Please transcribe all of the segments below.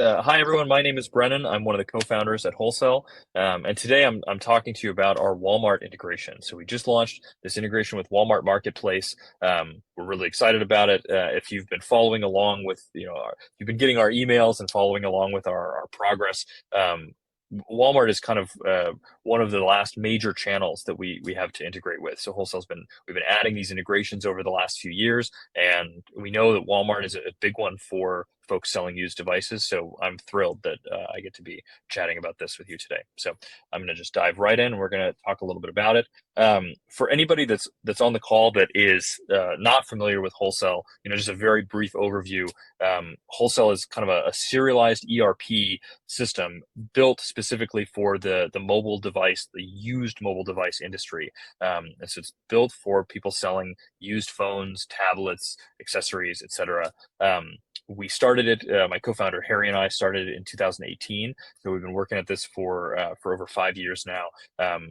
Hi everyone, my name is Brennan. I'm one of the co-founders at Wholesale, and today I'm talking to you about our Walmart integration. So we just launched this integration with Walmart Marketplace. We're really excited about it. If you've been following along with, you've been getting our emails and following along with our progress. Walmart is kind of one of the last major channels that we have to integrate with. So we've been adding these integrations over the last few years, and we know that Walmart is a big one for folks selling used devices. So I'm thrilled that I get to be chatting about this with you today. So I'm going to just dive right in. We're going to talk a little bit about it. For anybody that's on the call that is not familiar with Wholesale, just a very brief overview. Wholesale is kind of a serialized ERP system built specifically for the mobile device, the used mobile device industry. And so it's built for people selling used phones, tablets, accessories, etc. We started it. My co-founder Harry and I started it in 2018. So we've been working at this for over 5 years now.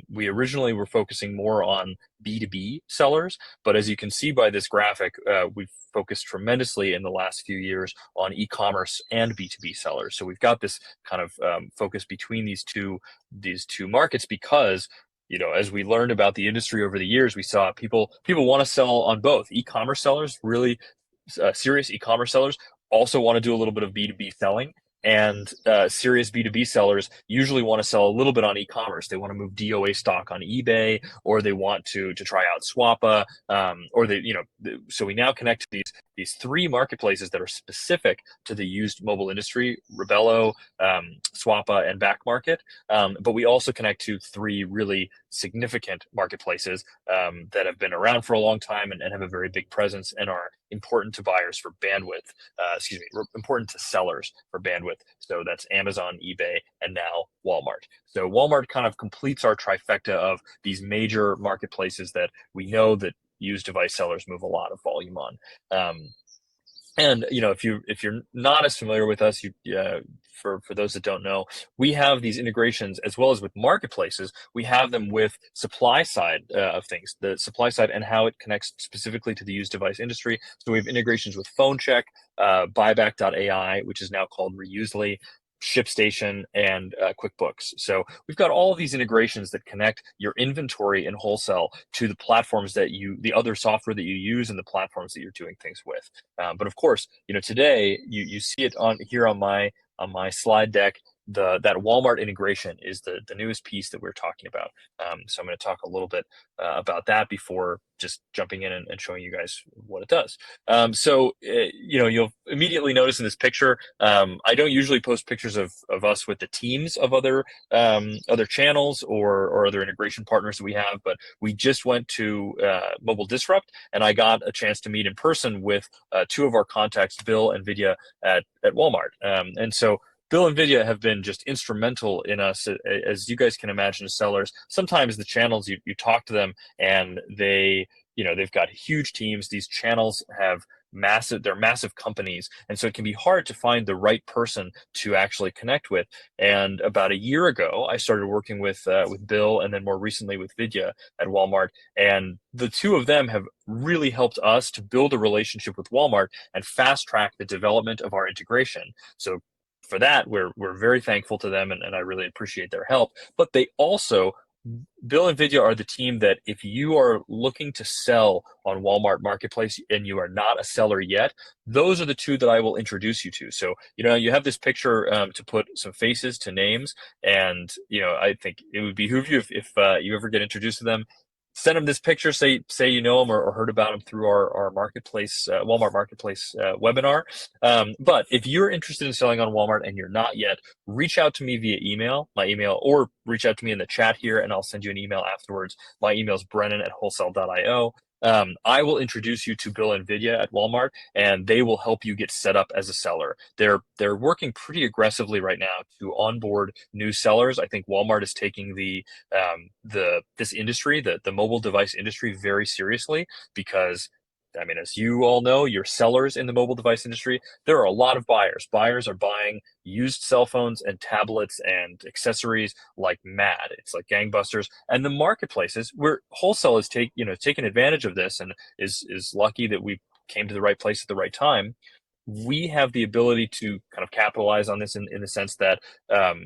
We originally were focusing more on B2B sellers, but as you can see by this graphic, we've focused tremendously in the last few years on e-commerce and B2B sellers. So we've got this kind of focus between these two markets because as we learned about the industry over the years, we saw people want to sell on both. E-commerce sellers, really serious e-commerce sellers, also want to do a little bit of B2B selling. And serious B2B sellers usually want to sell a little bit on e-commerce. They want to move DOA stock on eBay, or they want to try out Swappa, so we now connect to these three marketplaces that are specific to the used mobile industry: Rebello, Swappa, and Back Market. But we also connect to three really significant marketplaces that have been around for a long time and have a very big presence and are important to buyers for bandwidth. Important to sellers for bandwidth. So that's Amazon, eBay, and now Walmart. So Walmart kind of completes our trifecta of these major marketplaces that we know that used device sellers move a lot of volume on. And if you're not as familiar with us, for those that don't know, we have these integrations as well as with marketplaces. We have them with supply side of things, the supply side and how it connects specifically to the used device industry. So we have integrations with PhoneCheck, Buyback.ai, which is now called Reusely, ShipStation, and QuickBooks. So we've got all of these integrations that connect your inventory in Wholesale to the platforms the other software that you use and the platforms that you're doing things with. But of course, today you see it on my slide deck. That Walmart integration is the newest piece that we're talking about. So I'm going to talk a little bit about that before just jumping in and showing you guys what it does. You'll immediately notice in this picture, I don't usually post pictures of us with the teams of other channels or other integration partners that we have, but we just went to Mobile Disrupt, and I got a chance to meet in person with two of our contacts, Bill and Vidya at Walmart. And so Bill and Vidya have been just instrumental in us, as you guys can imagine, as sellers. Sometimes the channels, you talk to them and they've got huge teams. These channels have they're massive companies. And so it can be hard to find the right person to actually connect with. And about a year ago, I started working with Bill, and then more recently with Vidya at Walmart. And the two of them have really helped us to build a relationship with Walmart and fast track the development of our integration. So for that, we're very thankful to them, and I really appreciate their help. But Bill and Vidya are the team that if you are looking to sell on Walmart Marketplace and you are not a seller yet, those are the two that I will introduce you to. So, you have this picture to put some faces to names, and, I think it would behoove you if you ever get introduced to them. Send them this picture, say you know them or heard about them through our marketplace, Walmart Marketplace webinar. But if you're interested in selling on Walmart and you're not yet, reach out to me via my email, or reach out to me in the chat here, and I'll send you an email afterwards. My email is Brennan@WholeCell.io. I will introduce you to Bill and Vidya at Walmart, and they will help you get set up as a seller. They're working pretty aggressively right now to onboard new sellers. I think Walmart is taking this industry, the mobile device industry, very seriously, because as you all know, you're sellers in the mobile device industry. There are a lot of buyers. Buyers are buying used cell phones and tablets and accessories like mad. It's like gangbusters. And the marketplaces, where Wholesale is taking advantage of this, and is lucky that we came to the right place at the right time. we have the ability to kind of capitalize on this in the sense that um,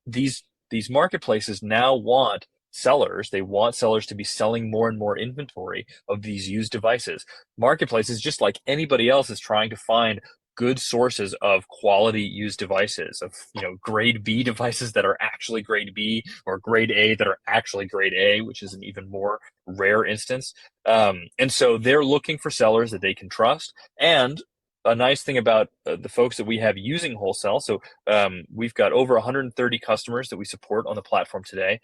these marketplaces now want sellers. They want sellers to be selling more and more inventory of these used devices. Marketplaces, just like anybody else, is trying to find good sources of quality used devices, of grade B devices that are actually grade B, or grade A that are actually grade A, which is an even more rare instance. And so they're looking for sellers that they can trust. And a nice thing about the folks that we have using WholeCell, so we've got over 130 customers that we support on the platform today.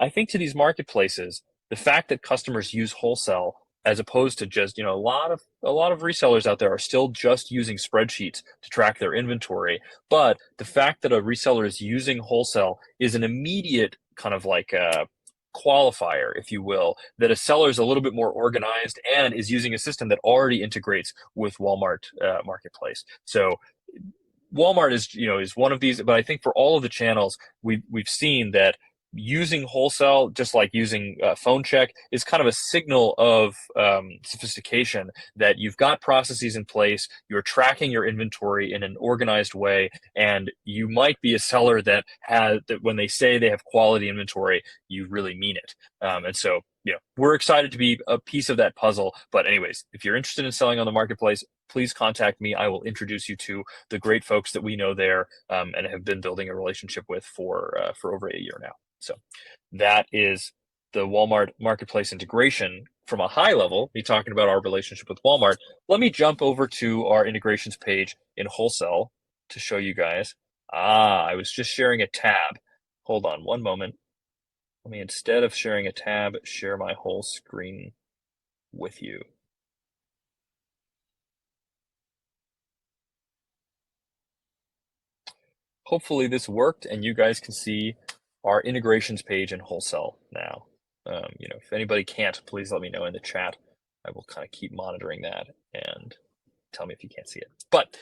I think to these marketplaces, the fact that customers use WholeCell as opposed to just, a lot of resellers out there are still just using spreadsheets to track their inventory. But the fact that a reseller is using WholeCell is an immediate kind of like qualifier, if you will, that a seller is a little bit more organized and is using a system that already integrates with Walmart marketplace. So Walmart is one of these, but I think for all of the channels, we've seen that using WholeCell, just like using phone check, is kind of a signal of sophistication, that you've got processes in place, you're tracking your inventory in an organized way, and you might be a seller that when they say they have quality inventory, you really mean it. And so we're excited to be a piece of that puzzle. But anyways, if you're interested in selling on the marketplace, please contact me. I will introduce you to the great folks that we know there, and have been building a relationship with for over a year now. So that is the Walmart marketplace integration from a high level, me talking about our relationship with Walmart. Let me jump over to our integrations page in WholeCell to show you guys. I was just sharing a tab. Hold on one moment. Let me, instead of sharing a tab, share my whole screen with you. Hopefully this worked and you guys can see our integrations page in WholeCell now. If anybody can't, please let me know in the chat. I will kind of keep monitoring that and tell me if you can't see it. But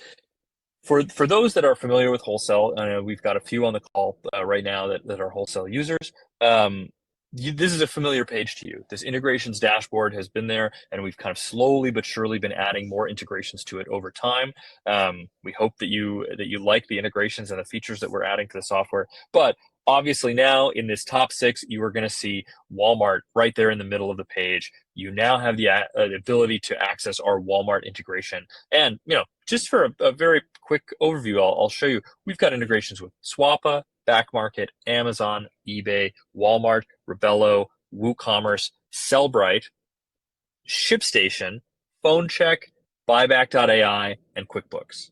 for those that are familiar with WholeCell, we've got a few on the call right now that are WholeCell users. This is a familiar page to you. This integrations dashboard has been there, and we've kind of slowly but surely been adding more integrations to it over time. We hope that you like the integrations and the features that we're adding to the software. But obviously now in this top 6, you are going to see Walmart right there in the middle of the page. You now have the ability to access our Walmart integration. And just for a very quick overview, I'll show you. We've got integrations with Swappa, Backmarket, Amazon, eBay, Walmart, Rebello, WooCommerce, Sellbrite, ShipStation, PhoneCheck, Buyback.ai, and QuickBooks.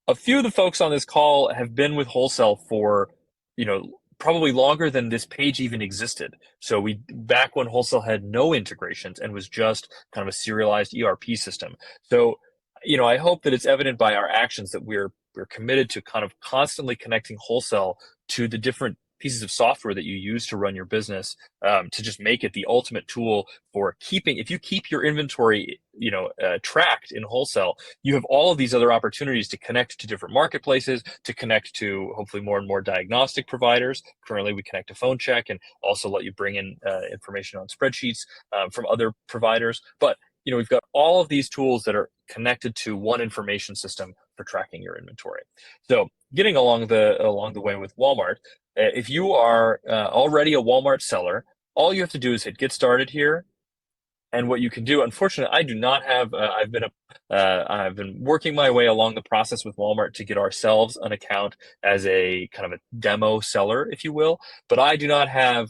A few of the folks on this call have been with WholeCell for, probably longer than this page even existed. So back when WholeCell had no integrations and was just kind of a serialized ERP system. So, I hope that it's evident by our actions that we're committed to kind of constantly connecting WholeCell to the different pieces of software that you use to run your business, to just make it the ultimate tool for keeping. If you keep your inventory, tracked in WholeCell, you have all of these other opportunities to connect to different marketplaces, to connect to hopefully more and more diagnostic providers. Currently, we connect to PhoneCheck and also let you bring in information on spreadsheets from other providers. But we've got all of these tools that are connected to one information system for tracking your inventory. So getting along the way with Walmart, if you are already a Walmart seller, all you have to do is hit get started here. And what you can do, unfortunately, I do not have. I've been working my way along the process with Walmart to get ourselves an account as a kind of a demo seller, if you will. But I do not have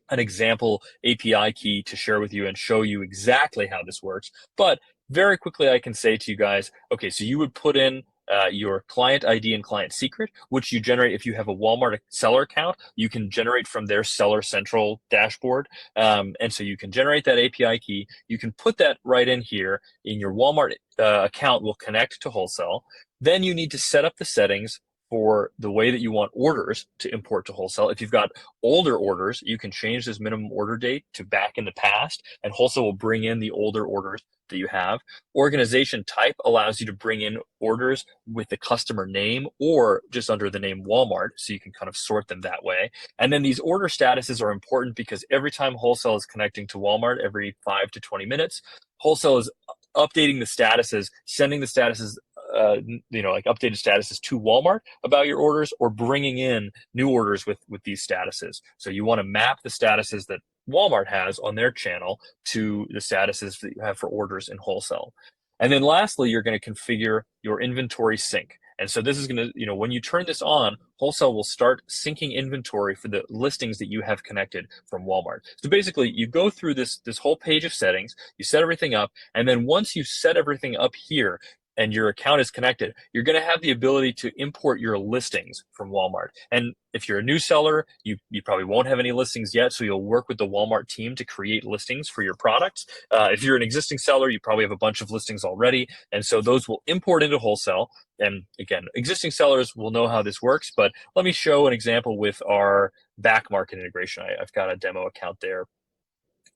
an example API key to share with you and show you exactly how this works. But very quickly, I can say to you guys, okay, so you would put in your client ID and client secret, which you generate if you have a Walmart seller account. You can generate from their Seller Central dashboard. And so you can generate that API key. You can put that right in here in your Walmart account will connect to WholeCell. Then you need to set up the settings for the way that you want orders to import to WholeCell. If you've got older orders, you can change this minimum order date to back in the past, and WholeCell will bring in the older orders that you have. Organization type allows you to bring in orders with the customer name or just under the name Walmart, so you can kind of sort them that way. And then these order statuses are important because every time WholeCell is connecting to Walmart every 5 to 20 minutes, WholeCell is updating the statuses, sending the statuses, like updated statuses to Walmart about your orders, or bringing in new orders with these statuses. So you want to map the statuses that Walmart has on their channel to the statuses that you have for orders in wholesale. And then lastly, you're going to configure your inventory sync. And so this is going to, when you turn this on, wholesale will start syncing inventory for the listings that you have connected from Walmart. So basically, you go through this whole page of settings, you set everything up, and then once you set everything up here, and your account is connected, you're going to have the ability to import your listings from Walmart. And if you're a new seller, you probably won't have any listings yet, so you'll work with the Walmart team to create listings for your products. If you're an existing seller, you probably have a bunch of listings already, and so those will import into wholesale. And again, existing sellers will know how this works, but let me show an example with our back market integration. I've got a demo account there.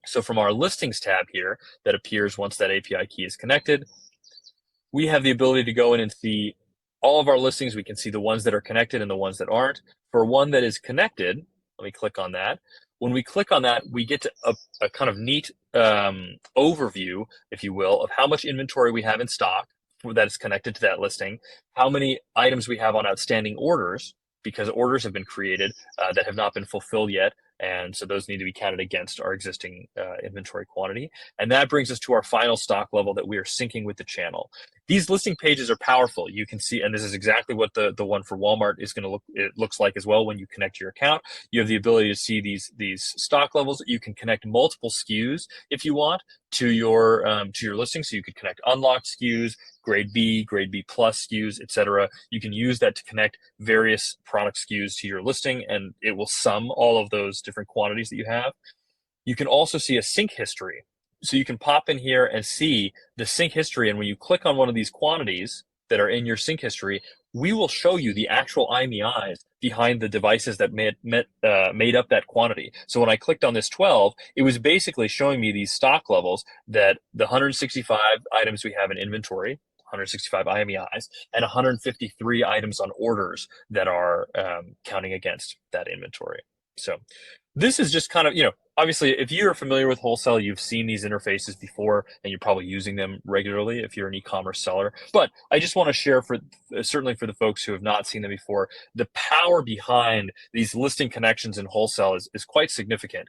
So from our listings tab here that appears once that API key is connected, we have the ability to go in and see all of our listings. We can see the ones that are connected and the ones that aren't. For one that is connected, let me click on that. When we click on that, we get to a kind of neat overview, if you will, of how much inventory we have in stock that is connected to that listing, how many items we have on outstanding orders, because orders have been created that have not been fulfilled yet. And so those need to be counted against our existing inventory quantity. And that brings us to our final stock level that we are syncing with the channel. These listing pages are powerful. You can see, and this is exactly what the one for Walmart is going to look, it looks like as well when you connect your account. You have the ability to see these stock levels. You can connect multiple SKUs if you want to your listing. So you could connect unlocked SKUs, grade B plus SKUs, etc. You can use that to connect various product SKUs to your listing, and it will sum all of those different quantities that you have. You can also see a sync history. So you can pop in here and see the sync history, and when you click on one of these quantities that are in your sync history, we will show you the actual IMEIs behind the devices that made up that quantity. So when I clicked on this 12, it was basically showing me these stock levels that the 165 items we have in inventory, 165 IMEIs, and 153 items on orders that are counting against that inventory. So this is just kind of, obviously, if you're familiar with wholesale, you've seen these interfaces before, and you're probably using them regularly if you're an e-commerce seller. But I just want to share, certainly for the folks who have not seen them before, the power behind these listing connections in wholesale is quite significant.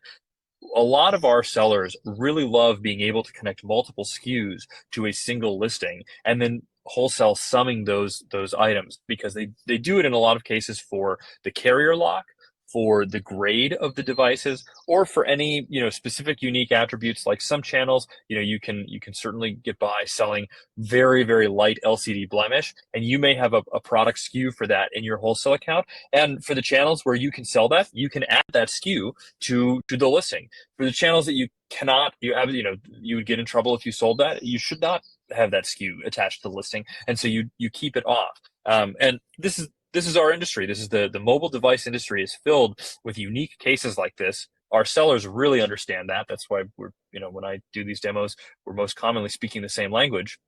A lot of our sellers really love being able to connect multiple SKUs to a single listing, and then wholesale summing those items, because they do it in a lot of cases for the carrier lock, for the grade of the devices, or for any specific unique attributes. Like some channels, you can certainly get by selling very, very light LCD blemish, and you may have a product SKU for that in your wholesale account. And for the channels where you can sell that, you can add that SKU to the listing. For the channels that you cannot, you would get in trouble if you sold that. You should not have that SKU attached to the listing, and so you keep it off. And this is our industry. This is the mobile device industry is filled with unique cases like this. Our sellers really understand that. That's why when I do these demos, we're most commonly speaking the same language.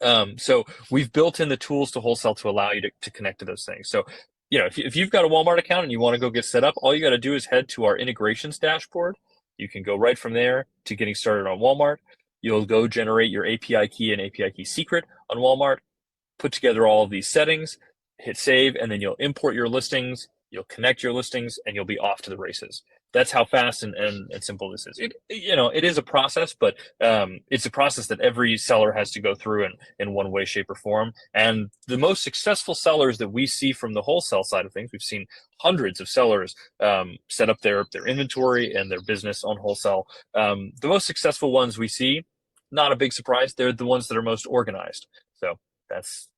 So we've built in the tools to wholesale to allow you to connect to those things. So, if you've got a Walmart account and you want to go get set up, all you got to do is head to our integrations dashboard. You can go right from there to getting started on Walmart. You'll go generate your API key and API key secret on Walmart, put together all of these settings, hit save, and then you'll import your listings, you'll connect your listings, and you'll be off to the races. That's how fast and simple this is. It is a process, but it's a process that every seller has to go through in one way, shape, or form. And the most successful sellers that we see from the wholesale side of things, we've seen hundreds of sellers set up their inventory and their business on wholesale. The most successful ones we see, not a big surprise, they're the ones that are most organized. So that's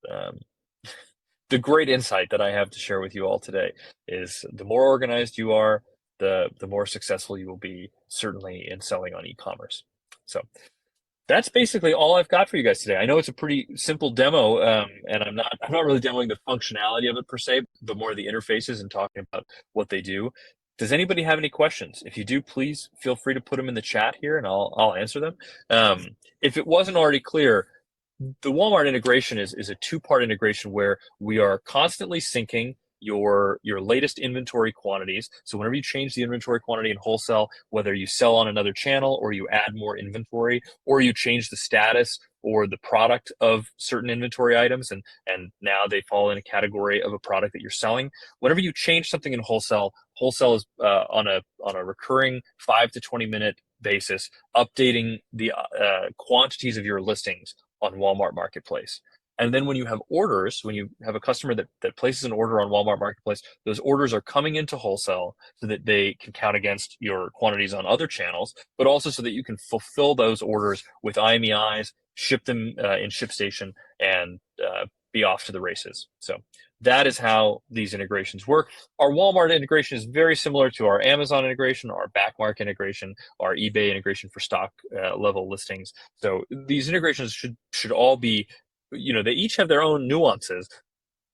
the great insight that I have to share with you all today. Is the more organized you are, the more successful you will be, certainly in selling on e-commerce. So that's basically all I've got for you guys today. I know it's a pretty simple demo, and I'm not really demoing the functionality of it per se, but more the interfaces and talking about what they do. Does anybody have any questions? If you do, please feel free to put them in the chat here, and I'll answer them. If it wasn't already clear, the Walmart integration is a two-part integration where we are constantly syncing your latest inventory quantities. So whenever you change the inventory quantity in wholesale, whether you sell on another channel or you add more inventory or you change the status or the product of certain inventory items, and now they fall in a category of a product that you're selling. Whenever you change something in wholesale, wholesale is on a recurring 5 to 20 minute basis, updating the quantities of your listings on Walmart Marketplace. And then when you have orders, when you have a customer that places an order on Walmart Marketplace, those orders are coming into wholesale so that they can count against your quantities on other channels, but also so that you can fulfill those orders with IMEIs, ship them in ShipStation, and be off to the races. So that is how these integrations work. Our Walmart integration is very similar to our Amazon integration, our Backmark integration, our eBay integration for stock level listings. So these integrations should all be, they each have their own nuances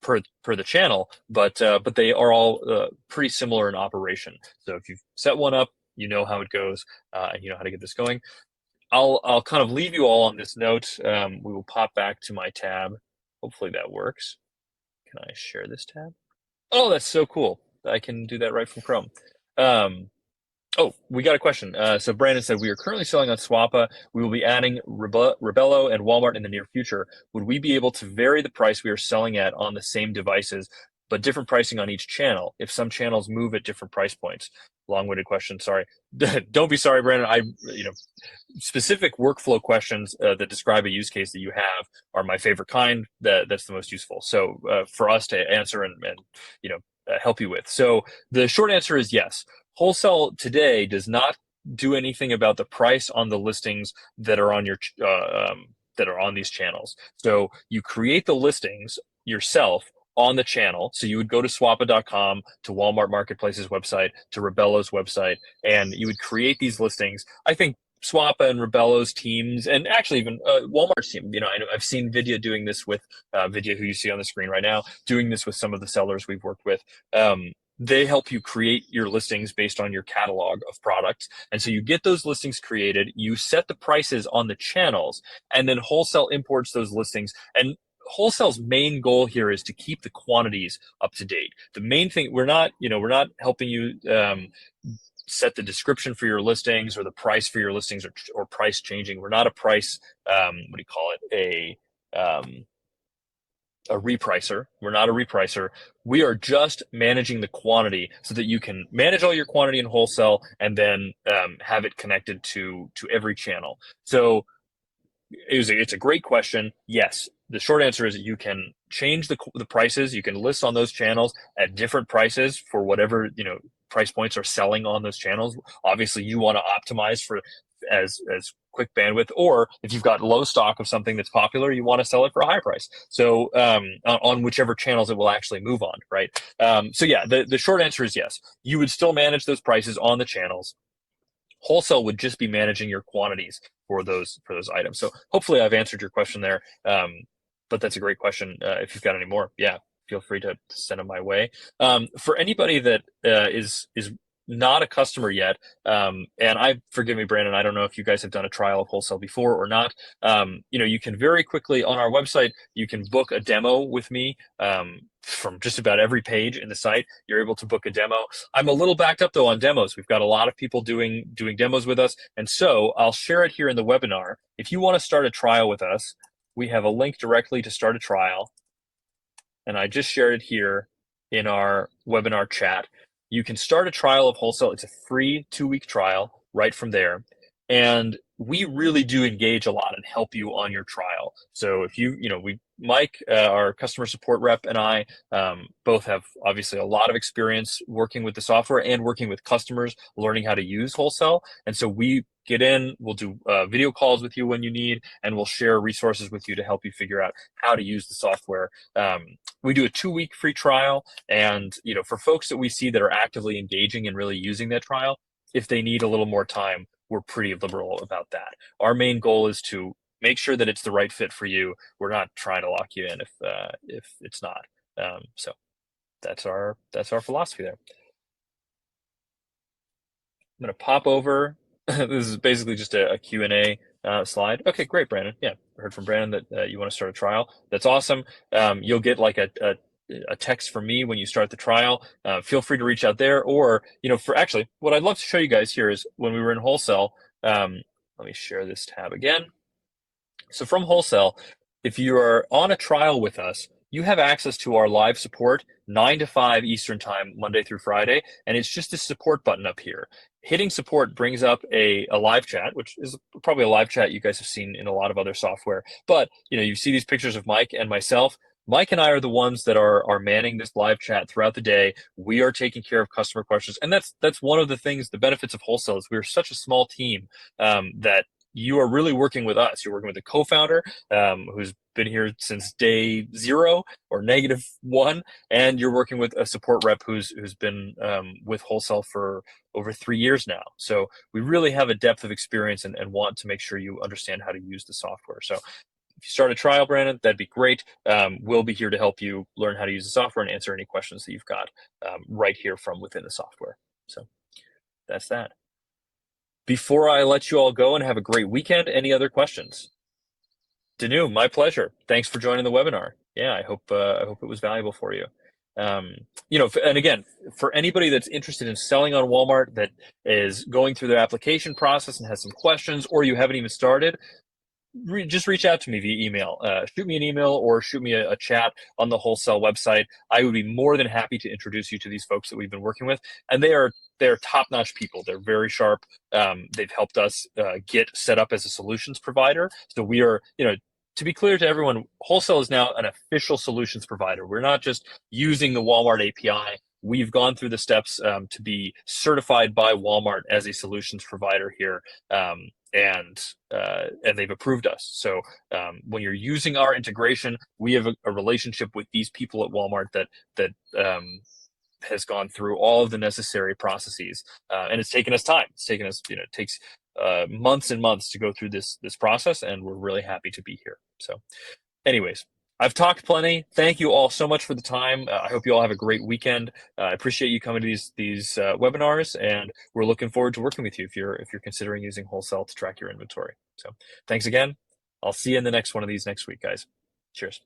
per the channel, but they are all pretty similar in operation. So if you've set one up, you know how it goes, and you know how to get this going. I'll kind of leave you all on this note. We will pop back to my tab. Hopefully that works. Can I share this tab? Oh, that's so cool. I can do that right from Chrome. Oh, we got a question. So Brandon said, we are currently selling on Swappa. We will be adding Rebello and Walmart in the near future. Would we be able to vary the price we are selling at on the same devices, but different pricing on each channel if some channels move at different price points? Long-winded question. Sorry. Don't be sorry, Brandon. Specific workflow questions that describe a use case that you have are my favorite kind. That's the most useful. So for us to answer and help you with. So the short answer is yes. Wholesale today does not do anything about the price on the listings that are on your that are on these channels. So you create the listings yourself on the channel. So you would go to swappa.com, to Walmart Marketplace's website, to Rebello's website, and you would create these listings. I think Swappa and Rebello's teams, and actually even Walmart's team. I've seen Vidya doing this with Vidya, who you see on the screen right now, doing this with some of the sellers we've worked with. They help you create your listings based on your catalog of products. And so you get those listings created, you set the prices on the channels, and then wholesale imports those listings. And wholesale's main goal here is to keep the quantities up to date. The main thing, we're not helping you set the description for your listings or the price for your listings or price changing. We're not a price, what do you call it? A repricer. We're not a repricer. We are just managing the quantity so that you can manage all your quantity in wholesale and then have it connected to every channel. So it's a great question. Yes, the short answer is that you can change the prices. You can list on those channels at different prices for whatever price points are selling on those channels. Obviously, you want to optimize for as quick bandwidth, or if you've got low stock of something that's popular, you want to sell it for a higher price. So on whichever channels it will actually move on, right? So yeah, the short answer is yes. You would still manage those prices on the channels. Wholesale would just be managing your quantities for those items. So hopefully I've answered your question there. But that's a great question. If you've got any more, yeah, feel free to send them my way. For anybody that is not a customer yet, and forgive me, Brandon, I don't know if you guys have done a trial of wholesale before or not. You can very quickly on our website, you can book a demo with me. From just about every page in the site, you're able to book a demo. I'm a little backed up though on demos. We've got a lot of people doing demos with us, and so I'll share it here in the webinar. If you want to start a trial with us, we have a link directly to start a trial, and I just shared it here in our webinar chat. You can start a trial of wholesale. It's a free 2-week trial right from there. And we really do engage a lot and help you on your trial. So if Mike, our customer support rep, and I both have obviously a lot of experience working with the software and working with customers, learning how to use wholesale. And so we get in, we'll do video calls with you when you need, and we'll share resources with you to help you figure out how to use the software. We do a 2-week free trial, and for folks that we see that are actively engaging and really using that trial, if they need a little more time, we're pretty liberal about that. Our main goal is to make sure that it's the right fit for you. We're not trying to lock you in if it's not. So that's our philosophy there. I'm going to pop over. This is basically just a Q&A slide. Okay, great, Brandon. Yeah, I heard from Brandon that you want to start a trial. That's awesome. You'll get like a text from me when you start the trial. Feel free to reach out there, or for actually, what I'd love to show you guys here is when we were in WholeCell. Let me share this tab again. So from WholeCell, if you are on a trial with us, you have access to our live support 9 to 5 Eastern time, Monday through Friday, and it's just a support button up here. Hitting support brings up a live chat, which is probably a live chat you guys have seen in a lot of other software. But you see these pictures of Mike and myself. Mike and I are the ones that are manning this live chat throughout the day. We are taking care of customer questions, and that's one of the things. The benefits of WholeCell is we're such a small team that you are really working with us. You're working with a co-founder who's been here since day 0 or -1, and you're working with a support rep who's been with WholeCell for over 3 years now. So we really have a depth of experience and want to make sure you understand how to use the software. So if you start a trial, Brandon, that'd be great. We'll be here to help you learn how to use the software and answer any questions that you've got right here from within the software. So that's that. Before I let you all go and have a great weekend, any other questions? Danu, my pleasure. Thanks for joining the webinar. Yeah, I hope it was valuable for you. And again, for anybody that's interested in selling on Walmart, that is going through their application process and has some questions, or you haven't even started, just reach out to me via email. Shoot me an email or shoot me a chat on the WholeCell website. I would be more than happy to introduce you to these folks that we've been working with, and they're top-notch people. They're very sharp. They've helped us get set up as a solutions provider. So we are, to be clear to everyone, WholeCell is now an official solutions provider. We're not just using the Walmart API. We've gone through the steps to be certified by Walmart as a solutions provider here. And they've approved us. So when you're using our integration, we have a relationship with these people at Walmart that has gone through all of the necessary processes, and it's taken us time. It's taken us, it takes months and months to go through this process, and we're really happy to be here. So, anyways. I've talked plenty. Thank you all so much for the time. I hope you all have a great weekend. I appreciate you coming to these webinars, and we're looking forward to working with you if you're considering using WholeCell to track your inventory. So thanks again. I'll see you in the next one of these next week, guys. Cheers.